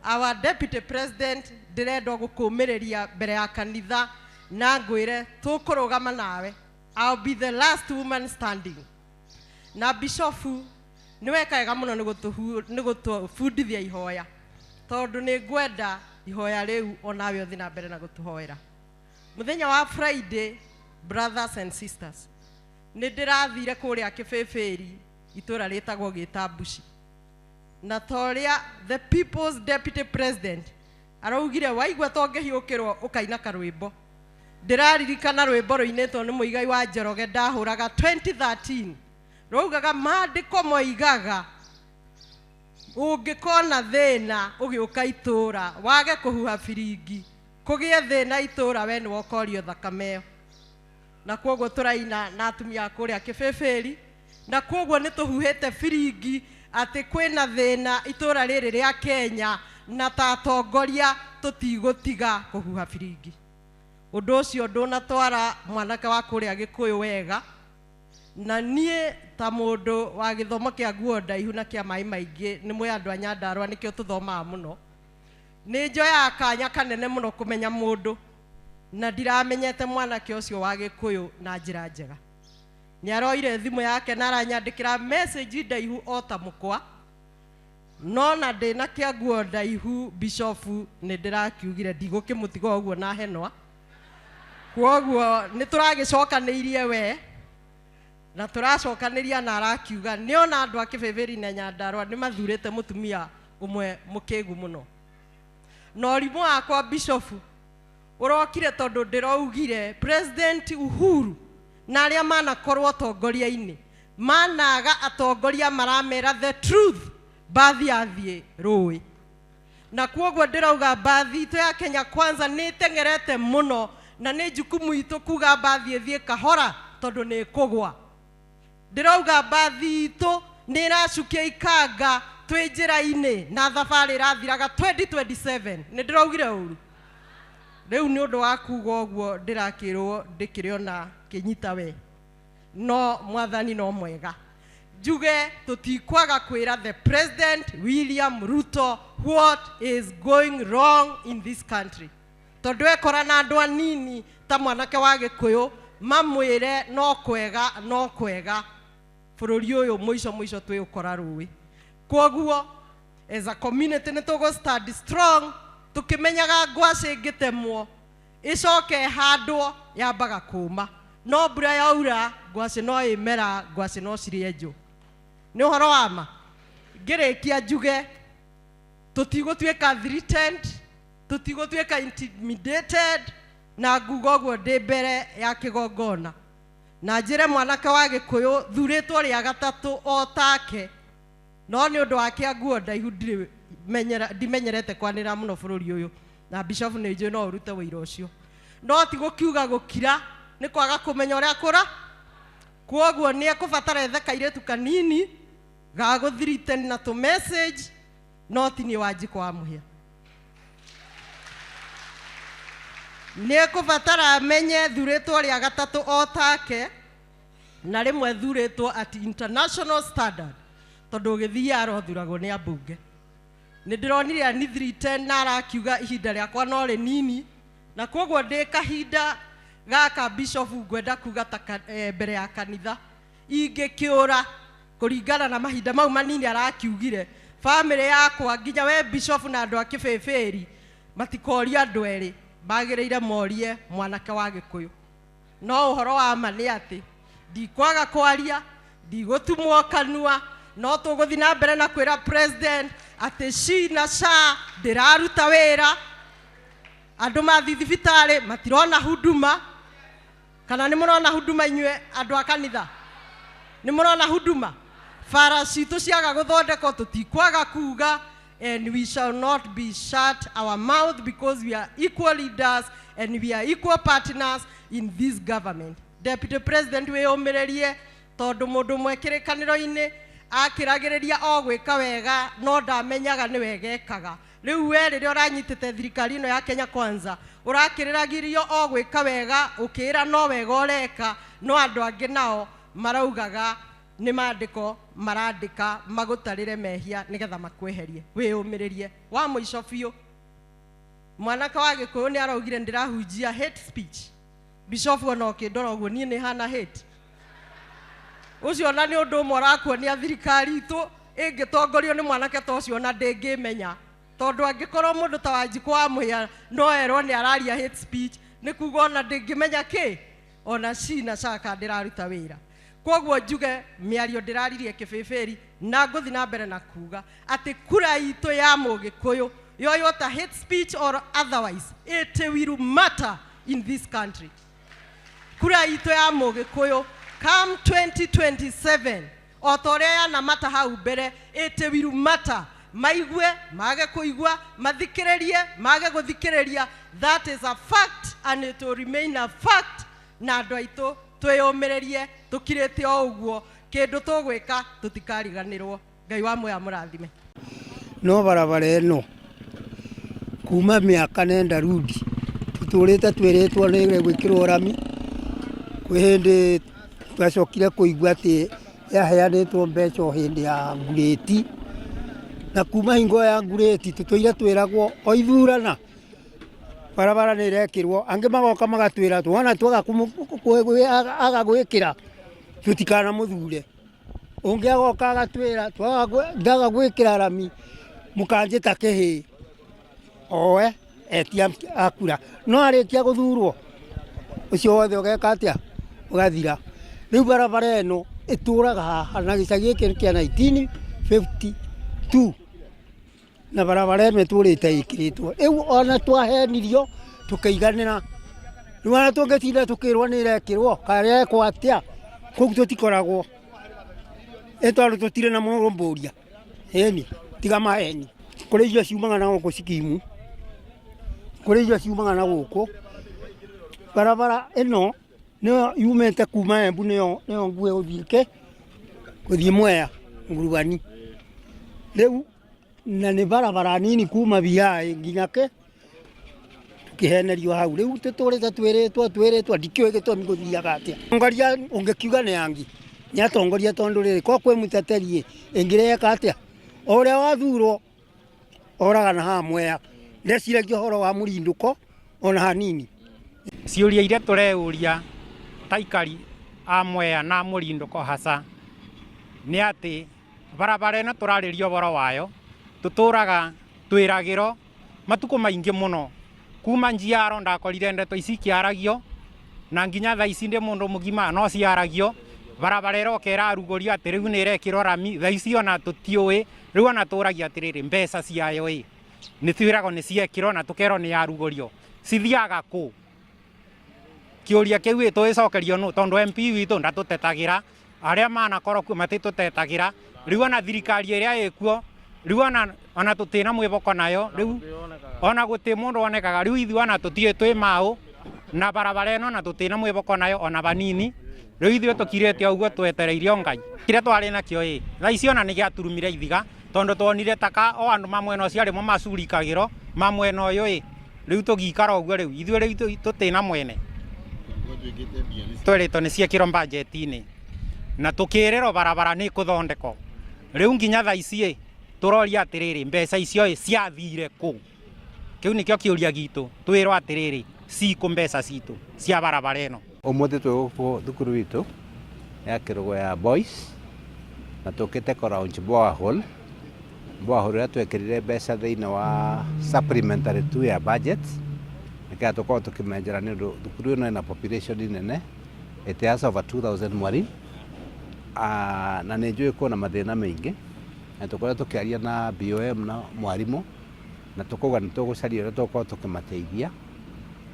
Our Deputy President ndirenda gukumireria mbere ya kanitha na ngwire tukurugama nawe. I'll be the last woman standing. Na Bishofu niwe kaega muno ni gutufundithia ihoya tondu ni ngwenda ihoya riu onawe uthi na mbere na gutuhoera. Muthenya wa Friday, brothers and sisters, ni ndirathire kuria Kibibiri itura ritagwo Gitambuci na toria the people's deputy president araugire waigwa tongehiukirwo ukaina karwimbo. Ndiraririkana rwimbo ruinetwo ni Muigai wa Njoroge ndahuraga 2013 raugaga mandiko moigaga ungikona thina ugiuka itura wage kuhuha firingi kugie thina itura we ni wokorio thakame na kwoguo turaina na atumia kuria Kibibiri na kwoguo ni tuhuhite firingi ati kwina thina itura riri ria Kenya na tatongoria tutigutiga kuhuha firingi. Undu ucio ndunatwara mwanake wa kuria Gikuyu wega na nie ta mundu wa githomo kia nguo ndaihu na kia mai maingi ni mwe andu a Nyandarua nikio tuthomaga muno ni njoya kanya kanene muno kumenya mundu na ndiramenyete mwanake ucio wa Gikuyu na njira njega. Ni aroire thimu yake na aranyandikira message ndaihu ota mukwa no na ndina kia nguo ndaihu Bishofu ni ndirakiugire ndigukimutiga uguo na henwa kwoguo ni turagicokanĩirie we na turacokanĩria na arakiuga ni ona andu a Kibibiri na Nyandarua ni mathurite mutumia umwe mukigu muno. No rimu akwa Bishofu urokire tondu ndiraugire President Uhuru na aria manakorwo tongoria-ini managa atongoria maramera the truth bathi athie rui na kwoguo ndirauga bathi itu ya Kenya Kwanza ni tengerete muno na ni jukumu itu kuga bathi ethie kahora tondu ni kugwa. Ndirauga bathi itu ni racukia ikanga twi njira-ini na thabari rathiraga 2027 ni ndiraugire uru riu ni undu wa kuga uguo ndirakirwo ndikiriona kinyita we no mwathani no mwega njuge tutikwaga kwira the President William Ruto what is going wrong in this country tondu ekora na andu anini ta mwanake wa Gikuyu mamwire no kwega bururi uyu mwico twi ukora ruwi. Kwoguo as a community ni tugo stand strong tukimenyaga ngwaci ngitemwo icoke handwo yambaga kuma no mbura yaura ngwaci no imera ngwaci no cirie ni uhoro wa ma ngirikia njuge tutigutwika threatened tutigutwika intimidated na nguga uguo ndi mbere ya kigongona na njire mwanake wa Gikuyu thuritwo ria gatatu otake no ni undu wake nguo ndaihu ndimenyerete kwanira muno bururi uyu na Bishop ni njui no urute wira ucio no ti gukiuga gukira ni kwaga kumenya uria kura. Kwoguo ni ekubatara etheka iretu kanini ga guthiriten na tu message no ti ni Wanjiku wa muhia ni ekubatara amenye thuritwo ria gatatu otake na rimwe thuritwo at international standard tondu githia arothuragwo ni ambunge. Ni ndironire ani 310 na arakiuga ihinda riakwa no ri nini na kwoguo ndi kahinda gaka Bishop ngwenda kuga ta mbere ya kanitha ingikiura kuringana na mahinda mau manini arakiugire family yakwa nginya we Bishop na andu a Kibibiri matikoria andu eri bagiriire morie mwanake wa Gikuyu no uhoro wa ma ni ati ndikwaga kwaria ndigutumwo kanua no tuguthi na mbere na kwira President ati shi na sha ndiraruta wira andu mathi thibitari matirona huduma kana ni murona huduma inywe andu a kanitha ni murona huduma fara citu ciaga guthondeko tutikwaga kuga and we shall not be shut our mouth because we are equal leaders and we are equal partners in this government. Deputy President we omererie tondu mundu mwekirikaniro-ini akiragiriria o gwika wega no ndamenyaga ni wegekaga riu we riria uranyitite thirikari ino ya Kenya Kwanza urakiriragirio o gwika wega ukira no wega ureka no andu angi nao maraugaga nĩ mandĩko marandĩka magũtarĩre mehia nĩgetha makweherie wĩyũmĩrĩrie. Wa mũico biũ, mwanake wa Gĩkũyũ nĩ araugire ndĩrahunjia hate speech. Bishop ona ũkĩndora ũguo niĩ nĩ hana hate. Ũcio na nĩ ũndũ ũmwe ũrakuonia thirikari itũ ĩngĩtongorio nĩ mwanake ta ũcio na ndĩngĩmenya, tondũ angĩkorwo mũndũ ta Wanjikũ wa Mũhĩa no erwo nĩ araria hate speech, nĩ kuga ona ndĩngĩmenya kĩ, ona Cina Chaka ndĩraruta wĩra. Koguo njuge mĩario ndĩraririe kĩbĩbĩri na ngũthi na mbere na kuga atĩ kura itũ ya Mũgĩkũyũ yoyota hate speech or otherwise, it will matter in this country. Kura itũ ya Mũgĩkũyũ come 2027 o ta ũrĩa yanamata hau mbere, it will matter. Maigue mage kũigua, mathikĩrĩrie mage gũthikĩrĩria, that is a fact and it will remain a fact. Na andũ aitũ twĩyũmĩrĩrie, tũkirĩte o ũguo, kĩndũ tũgwĩka tũtikariganĩrwo. Ngai wa Mwea mũrathime. No barabara ĩno kuma mĩaka nenda rudi tũtũrĩte twĩrĩtwo nĩ gwĩkĩrwo rami, kwĩ hĩndĩ twacokire kũigua atĩ yaheanĩtwo mbeca o hĩndĩ ya ngurĩti, na kuma hingo ya ngurĩti tũtũire twĩragwo o ithurana barabara nĩ irekĩrwo, angĩ magoka magatwĩra tuona twaga gwĩkĩra tũtikana mũthure, ũngĩ agoka agatwĩra ndaga gwĩkĩra rami mũkanjĩta kĩhĩ, owe etia akura, no arĩkia gũthurwo ũcio wothe ũgeka atĩa, ũgathira. Rĩu barabara ĩno ĩtũraga haha na gĩcagi gĩkĩ kĩa 1952 na barabara ĩno ĩtũrĩte ĩkĩrĩtwo, rĩu ona twahenirio tũkĩiganĩra, rĩu ona tũngĩtinda tũkĩrwo nĩ irekĩrwo karĩa ekwo atĩa, kũu tũtikoragwo tondũ tũtirĩ na mũrũmbũria, heni tiga maheni. Kũrĩ irio ciumaga na gũkũ Sikimu, kũrĩ irio ciumaga na gũkũ. Barabara ĩno nĩyo yumĩte kuma Embu, nĩyo nguĩ gũthiĩ Mwea Ngurubani. Rĩu na nĩ barabara nini kuma Biaĩ nginya tũkĩhenerio hau. Rĩu tũtũrĩte twĩrĩtwo ndikĩũĩ gĩtũmi gũthiaga atĩa. Tongoria ũngĩkiuga nĩ angi nĩ atongoria, tondũ rĩrĩ ko kwĩ mũteteri ĩngĩreka atĩa, o ũrĩa wathurwo oragana haha Mwea, ndeciragia ũhoro wa mũrindũko ona hanini. Ciũria iria tũreuria taikari a Mwea na mũrindũko hasa nĩ atĩ barabara ĩno tũrarĩria ũhoro wayo, tũtũraga twĩragĩro matukũ maingĩ mũno, kuma njiaro ndakorire ndeto ici ikĩaragio, na nginya thaa ici ndĩ mũndũ mũgima no ciaragio. Barabara ĩroka ĩrarugũrio atĩ rĩu nĩ ĩrekĩrwo rami, thaa ici ona tũtiũĩ. Rĩu ona tũragia atĩrĩrĩ, mbeca ciayo nĩ twĩragwo nĩ ciekĩrwo na tũkerwo nĩ yarugũrio, cithiaga kũ? Kĩũria kĩu tũgĩcokerio nũ? Tondũ MP witũ ndatũtetagĩra, arĩa manakorwo kuo matitũtetagĩra. Rĩu ona thirikari ĩrĩa ĩkuo, rĩu ona tũtĩna mwĩboko nayo, rĩu ona gũtĩ mũndũ wonekaga. Rĩu ithuĩ ona tũtiĩ twĩ maũ na barabara ĩno na tũtĩna mwĩboko nayo ona banini. Rĩu ithuĩ tũkirĩte ũguo twetereire Ngai. Kĩrĩa twarĩ nakĩo thaa ici ona nĩ gĩaturumire ithiga, tondũ tuonire taka o andũ ma mwena ũcio arĩmo macurikagĩrwo ma mwena ũyũ rĩu tũgĩikara ũguo. Rĩu ithuĩ rĩu tũtĩna mwene twerĩtwo nĩ ciekĩrwo bajeti-inĩ na tũkĩrĩrwo barabara nĩ kũthondekwo. Rĩu nginya thaa ici tũroria atĩrĩrĩ, mbeca icio ciathire kũ? Kĩu nĩkĩo kĩũria gitũ, twĩrwo atĩrĩrĩ cikũ mbeca citũ cia barabara ĩno. Ũmũthĩ twĩgũkũ thukuru witũ ya Kĩrũgũ ya Boys na tũkĩte kũraunji borehole ĩrĩa twekĩrire mbeca thĩinĩ wa supplementary tu ya budget, nĩkĩo tũkorwo tũkĩmenjera nĩ ũndũ thukuru ĩno ĩna population nene, it has over 2000 mwari, na nĩ njũĩ kwĩna mathĩna maingĩ, na tũkorwo tũkĩaria na BOM na mwarimũ na tũkauga nĩ tũgũcaria ũrĩa tũkorwo tũkĩmateithia,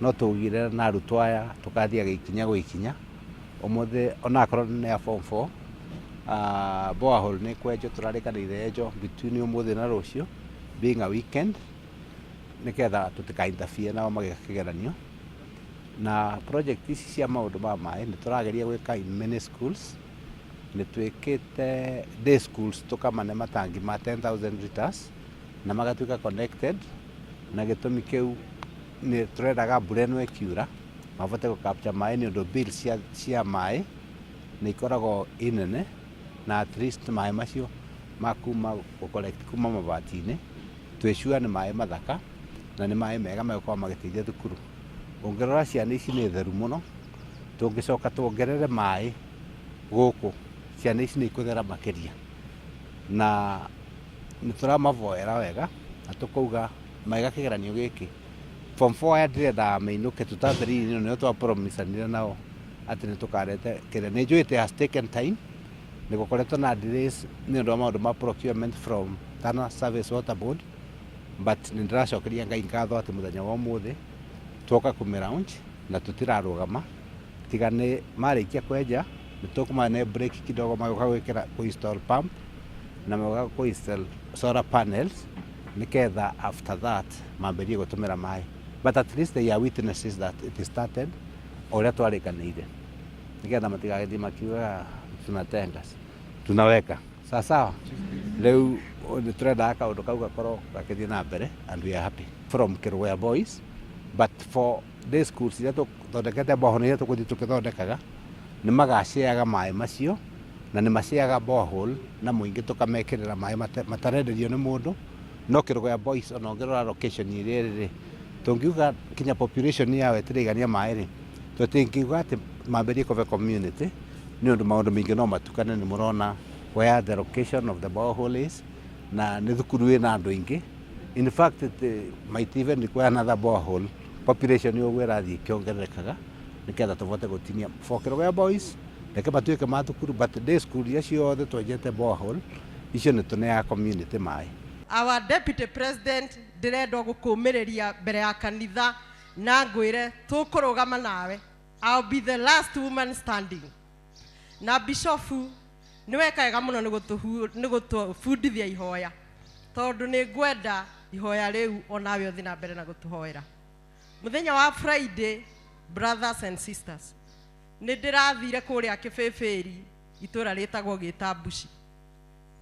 no tũgire na arutwo aya tũkathiaga ikinya gwĩ ikinya. Ũmũthĩ onakorwo nĩ ya form 4 borehole nĩ kwenjwo, tũrarĩkanĩire yenjwo between ũmũthĩ na rũciũ being a weekend, nĩgetha tũtika interfere nao magĩka kĩgeranio. Na project ici cia maũndũ ma maĩ nĩ tũrageria gwĩka in many schools. Nĩ twĩkĩte day schools tũkamane matangi ma 10,000 liters na magatuĩka connected, na gĩtũmi kĩu nĩ tũrendaga mbura ĩno ĩkiura mabote gũcapture maĩ, nĩ ũndũ bill cia maĩ nĩ ikoragwo inene na at least maĩ macio makuma collect kuma mabati-inĩ twĩcua nĩ maĩ mathaka na nĩ maĩ mega megũkorwo magĩteithia thukuru. Ũngĩrora ciana ici nĩ theru mũno, tũngĩcoka tuongerere maĩ gũkũ ciana ici nĩ ikũthera makĩria, na nĩ tũramavoera wega na tũkauga maiga kĩgeranio gĩkĩ form 4 aya ndĩrenda mainũke tũtathĩrĩire nĩo twapromisanire nao atĩ nĩ tũkarete kĩrĩa. Nĩ njũĩ it has taken time, nĩ gũkoretwo na delays nĩ ũndũ wa maũndũ ma procurement from Tana Service Water Board, but nĩ ndĩracokeria Ngai ngatho atĩ mũthenya wa ũmũthĩ twoka kũmĩlaunch na tũtirarũgama, tiga nĩ marĩkia kwenja nĩ tũkũmane break kidogo magĩũka gwĩkĩra install pump na magĩũka kũ-install solar panels nĩgetha after that mambĩrie gũtũmĩra maĩ, but at least they are witnesses that it started ũrĩa twarĩkanĩire, nĩgetha matigagĩthiĩ makiugaga tunatenga tunaweka sawa. Rĩu nĩ tũrendaga kaũndũ kau gakorwo gakĩthiĩ na mbere and we are happy from Kerugoya Boys, but for day schools iria tũthondekete borehole iria tũgũthiĩ tũkĩthondekaga nĩ magaceaga maĩ macio na nĩ maceaga borehole na mũingĩ tũkamekĩrĩra maĩ matarenderio nĩ mũndũ. No Kerugoya Boys ona ũngĩrora location iria rĩrĩ tũngiuga kinya population yao ĩtĩraigania maĩ rĩ, tũtingĩuga atĩ mambĩrie kũve community nĩ ũndũ maũndũ maingĩ no matukane. Nĩ mũrona where the location of the borehole is na nĩ thukuru ĩna andũ aingĩ. In fact it might even require another borehole, population yoguo ĩrathiĩ ĩkĩongererekaga nĩgetha tũvote gũtinia for Kerugoya Boys reke matuĩke ma thukuru, but day school iria ciothe twenjete borehole icio nĩ tũneaga community maĩ. Our Deputy President ndĩrenda gũkũmĩrĩria mbere ya kanitha na ngwĩre tũkũrũgama nawe. I'll be the last woman standing. Na Bishofu nĩ wekaga mũno nĩ gũtũbundithia ihoya, tondũ nĩ ngwenda ihoya rĩu onawe ũthiĩ na mbere na gũtũhoera. Mũthenya wa Friday, brothers and sisters, nĩ ndĩrathire kũrĩa Kĩbĩbĩri itũra rĩtagwo Gĩtambuci,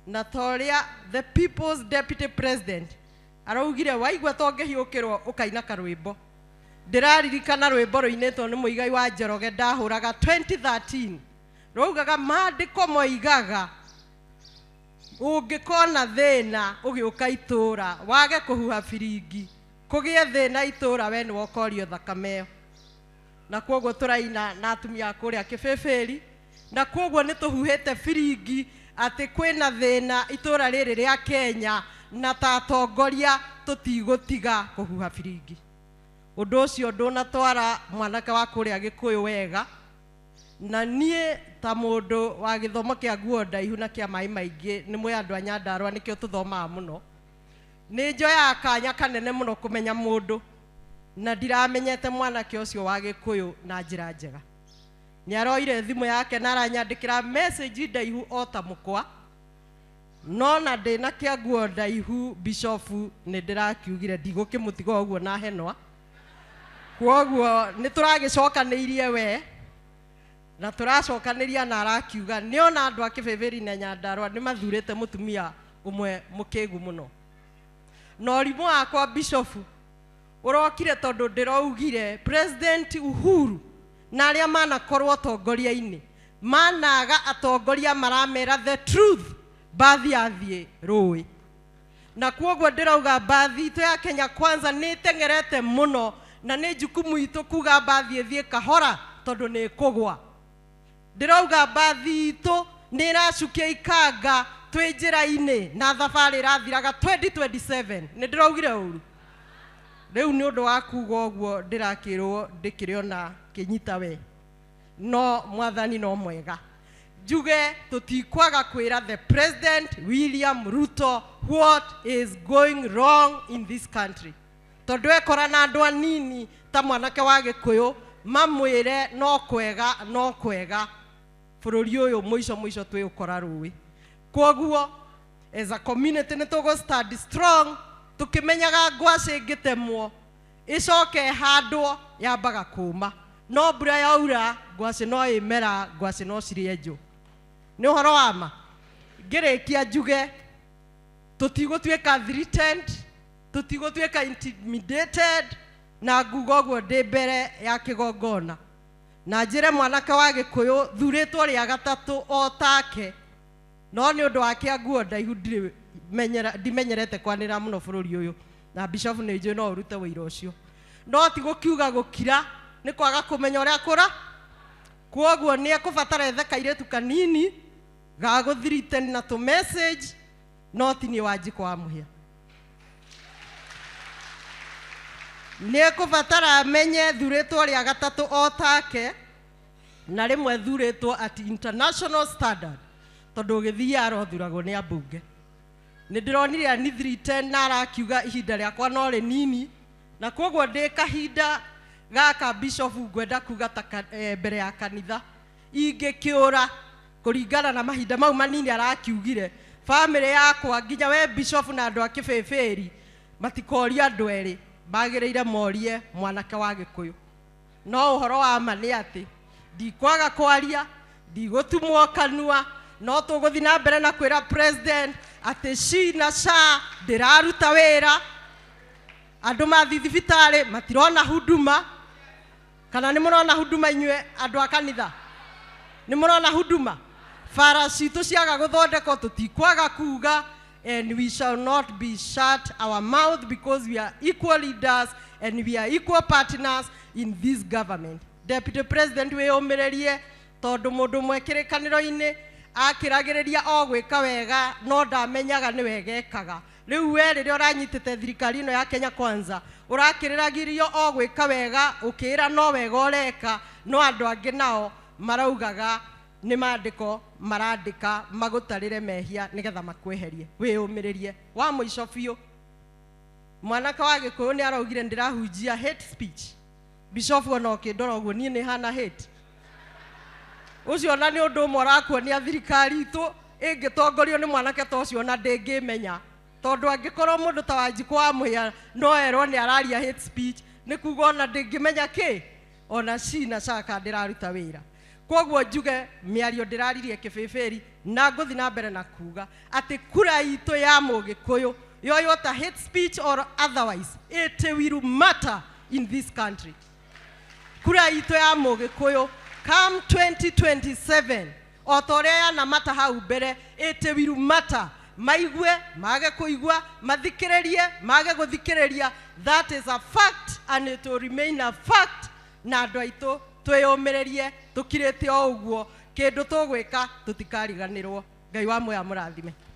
na torĩa the people's deputy president araugire waigua tongĩhiũkĩrwo ũkaina karwĩmbo. Ndĩraririkana rwĩmbo rũinĩtwo nĩ Mũigai wa Njoroge ndahũraga 2013, raugaga maandĩko moigaga ũngĩkona thĩna ũgĩũka itũra wage kũhuha biringi kũgĩe thĩna itũra we nĩwe ũkorio thakame ĩyo. Na kwoguo tũraina na atumia kũrĩa Kĩbĩbĩri, na kwoguo nĩ tũhuhĩte biringi atĩ kwĩna thĩna itũra rĩrĩ rĩa Kenya na ta atongoria tũtigũtiga kũhuha biringi. Ũndũ ũcio ndũnatwara mwanake wa kũrĩa Gĩkũyũ wega, na niĩ ta mũndũ wa gĩthomo kĩa nguo ndaihu na kĩa maĩ maingĩ nĩ mũĩ andũ a Nyandarua nĩkĩo tũthomaga mũno. Nĩ njoyaga kanya kanene mũno kũmenya mũndũ, na ndiramenyete mwanake ũcio wa Gĩkũyũ na njĩra njega. Nĩ aroire thimũ yake na aranyandĩkĩra message ndaihu o ta mũkwa, no na ndĩna kĩa nguo ndaihu Bishofu nĩ ndĩrakiugire ndigũkĩmũtiga ũguo na henwa. Kwoguo nĩ tũragĩcokanĩirie we na tũracokanĩria na arakiuga nĩ ona andũ a Kĩbĩbĩri na Nyandarua nĩ mathurĩte mũtumia ũmwe mũkĩgu mũno. Na ũrimũ wakwa Bishofu ũrokire tondũ ndĩraugire President Uhuru na arĩa manakorwo atongoria-inĩ managa atongoria maramera the truth, bathi yathiĩ rũĩ. Na kwoguo ndĩrauga bathi itũ ya Kenya Kwanza nĩ ĩteng'erete mũno, na nĩ jukumu itũ kuga bathi ĩthiĩ kahora tondũ nĩ kũgwa. Ndĩrauga bathi itũ nĩ ĩracukia ikanga twĩ njĩra-inĩ na thabarĩ ĩrathiraga 2027. Nĩ ndĩraugire ũru? Rĩu nĩ ũndũ wa kuga ũguo ndĩrakĩrwo ndĩkĩrĩ ona kĩnyita we, no Mwathani no mwega. Njuge tũtikwaga kwĩra the President William Ruto what is going wrong in this country, tondũ ekora na andũ anini ta mwanake wa Gĩkũyũ mamwĩre no kwega no kwega, bũrũri ũyũ mũico twĩ ũkora rũĩ. Kwoguo as a community nĩ tũgũ stand strong, tũkĩmenyaga ngwacĩ ngĩtemwo ĩcoke handwo yambaga kũma, no mbura yaura ngwacĩ no ĩmera, ngwacĩ no cirĩe njũ. Nĩ ũhoro wa ma. Ngĩrĩkia njuge tũtigũtuĩka threatened, tũtigũtuĩka intimidated, na nguga ũguo ndĩ mbere ya kĩgongona na njĩre mwanake wa Gĩkũyũ thurĩtwo rĩa gatatũ o take no nĩ ũndũ wake nguo ndaihu ndimenyerete kwanĩra mũno bũrũri ũyũ, na Bishop nĩ njũĩ no ũrute wĩra ũcio, no ti gũkiuga gũkira nĩ kwaga kũmenya ũrĩa kũra. Kwoguo nĩ ekũbatara ethe kairĩtu kanini ga gũthirite na tũ message, no ti niĩ Wanjikũ wa mũhĩa. Nĩ ekũbatara amenye thurĩtwo rĩa gatatũ o take, na rĩmwe thurĩtwo at international standard, tondũ ũgĩthiĩ arothuragwo nĩ ambunge. Nĩ ndĩronire ani 310 na arakiuga ihinda rĩakwa no rĩnini, na kwoguo ndĩ kahinda gaka Bishop ngwenda kuga ta mbere ya kanitha ingĩkĩũra kũringana na mahinda mau manini arakiugire, family yakwa nginya we Bishop na andũ a Kĩbĩbĩri matikoria andũ erĩ, bagĩrĩire morie mwanake wa Gĩkũyũ. No ũhoro wa ma nĩ atĩ ndikwaga kwaria, ndigũtumwo kanua, no tũgũthiĩ na mbere na kwĩra president atĩ ci na ca ndĩraruta wĩra. Andũ mathiĩ thibitarĩ matirona huduma, kana nĩ mũrona huduma inyuĩ andũ a kanitha? Nĩ mũrona huduma? Bara citũ ciaga gũthondekwo tũtikwaga kuga, and we shall not be shut our mouth because we are equal leaders and we are equal partners in this government. Deputy President wĩyũmĩrĩrie, tondũ mũndũ mwekĩrĩkanĩro-inĩ akĩragĩrĩria o gwĩka wega no ndamenyaga nĩ wega ekaga. Rĩu we rĩrĩa ũranyitĩte thirikari ĩno ya Kenya Kwanza ũrakĩrĩragĩrio o gwĩka wega, ũkĩra no wega ũreka, no andũ angĩ nao maraugaga nĩ maandĩko marandĩka magũtarĩre mehia nĩgetha makwĩherie. Wĩyũmĩrĩrie. Wa mũico biũ, mwanake wa Gĩkũyũ nĩ araugire ndĩrahunjia hate speech. Bishop ona ũkĩndora ũguo niĩ nĩ hana hate? Ũcio na nĩ ũndũ ũmwe ũrakuonia thirikari itũ ĩngĩtongorio nĩ mwanake ta ũcio na ndĩngĩmenya, tondũ angĩkorwo mũndũ ta Wanjikũ wa mũhĩa no erwo nĩ araria hate speech, nĩ kuga ona ndĩngĩmenya kĩ, ona ci na caka ndĩraruta wĩra. Kwoguo njuge mĩario ndĩraririe Kĩbĩbĩri, na ngũthiĩ na mbere na kuga atĩ kura itũ ya Mũgĩkũyũ yoyo ta hate speech or otherwise, it will matter in this country. Kura itũ ya Mũgĩkũyũ come 2027 o ta ũrĩa yanamata hau mbere, it will matter. Maigue mage kũigua, mathikĩrĩrie mage gũthikĩrĩria, that is a fact and it will remain a fact. Na andũ aitũ twĩyũmĩrĩrie, tũkirĩte o ũguo, kĩndũ tũgwĩka tũtikariganĩrwo. Ngai wa mũya mũrathime.